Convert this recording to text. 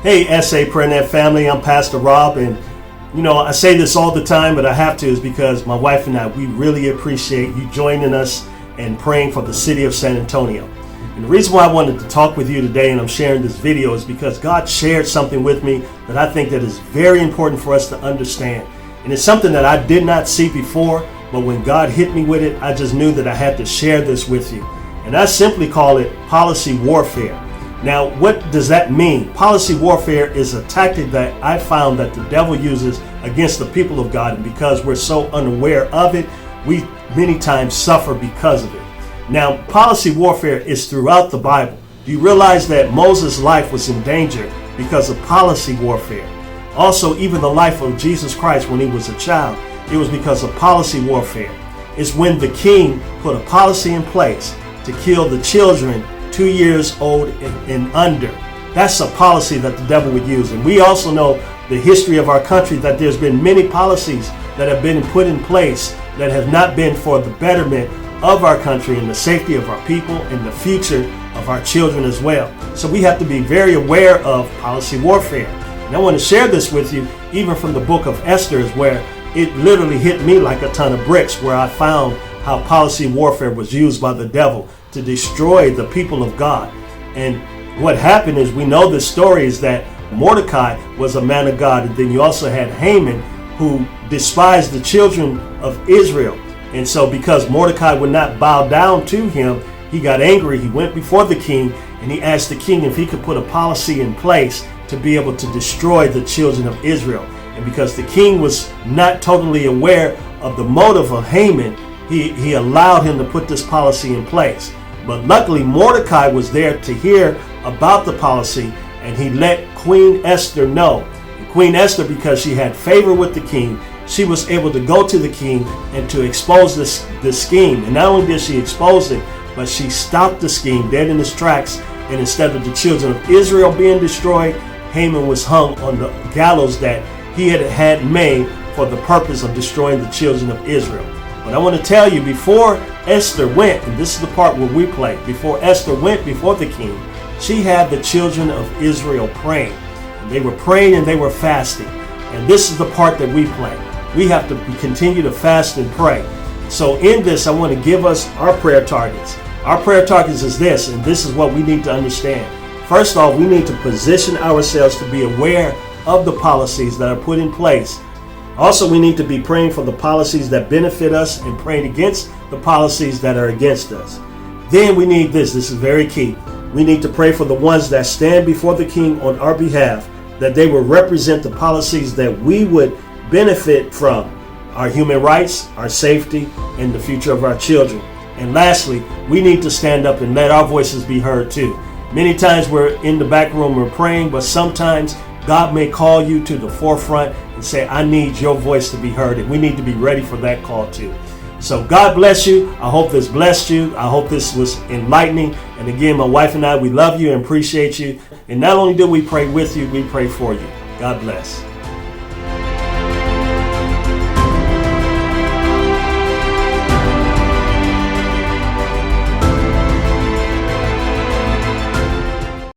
Hey, SA PrayerNet family, I'm Pastor Rob, and I say this all the time, but I have to, is because my wife and I, we really appreciate you joining us and praying for the city of San Antonio. And the reason why I wanted to talk with you today and I'm sharing this video is because God shared something with me that I think that is very important for us to understand. And it's something that I did not see before, but when God hit me with it, I just knew that I had to share this with you. And I simply call it policy warfare. Now, what does that mean? Policy warfare is a tactic that I found that the devil uses against the people of God. And because we're so unaware of it, we many times suffer because of it. Now, policy warfare is throughout the Bible. Do you realize that Moses' life was in danger because of policy warfare? Also, even the life of Jesus Christ when he was a child, it was because of policy warfare. It's when the king put a policy in place to kill the children 2 years old and under. That's a policy that the devil would use. And we also know the history of our country, that there's been many policies that have been put in place that have not been for the betterment of our country and the safety of our people and the future of our children as well. So we have to be very aware of policy warfare. And I want to share this with you, even from the book of Esther, where it literally hit me like a ton of bricks, where I found how policy warfare was used by the devil to destroy the people of God. And what happened is, we know the story is that Mordecai was a man of God, and then you also had Haman, who despised the children of Israel. And so because Mordecai would not bow down to him, he got angry. He went before the king and he asked the king if he could put a policy in place to be able to destroy the children of Israel. And because the king was not totally aware of the motive of Haman, he allowed him to put this policy in place. But luckily, Mordecai was there to hear about the policy, and he let Queen Esther know. And Queen Esther, because she had favor with the king, she was able to go to the king and to expose this scheme. And not only did she expose it, but she stopped the scheme dead in its tracks. And instead of the children of Israel being destroyed, Haman was hung on the gallows that he had made for the purpose of destroying the children of Israel. But I want to tell you, before Esther went, and this is the part where we play, before Esther went before the king, she had the children of Israel praying. And they were praying and they were fasting. And this is the part that we play. We have to continue to fast and pray. So in this, I want to give us our prayer targets. Our prayer targets is this, and this is what we need to understand. First off, we need to position ourselves to be aware of the policies that are put in place. Also, we need to be praying for the policies that benefit us and praying against the policies that are against us. Then we need this is very key. We need to pray for the ones that stand before the king on our behalf, that they will represent the policies that we would benefit from: our human rights, our safety, and the future of our children. And lastly, we need to stand up and let our voices be heard too. Many times we're in the back room, we're praying, but sometimes God may call you to the forefront and say, I need your voice to be heard, and we need to be ready for that call too. So God bless you. I hope this blessed you. I hope this was enlightening. And again, my wife and I, we love you and appreciate you. And not only do we pray with you, we pray for you. God bless.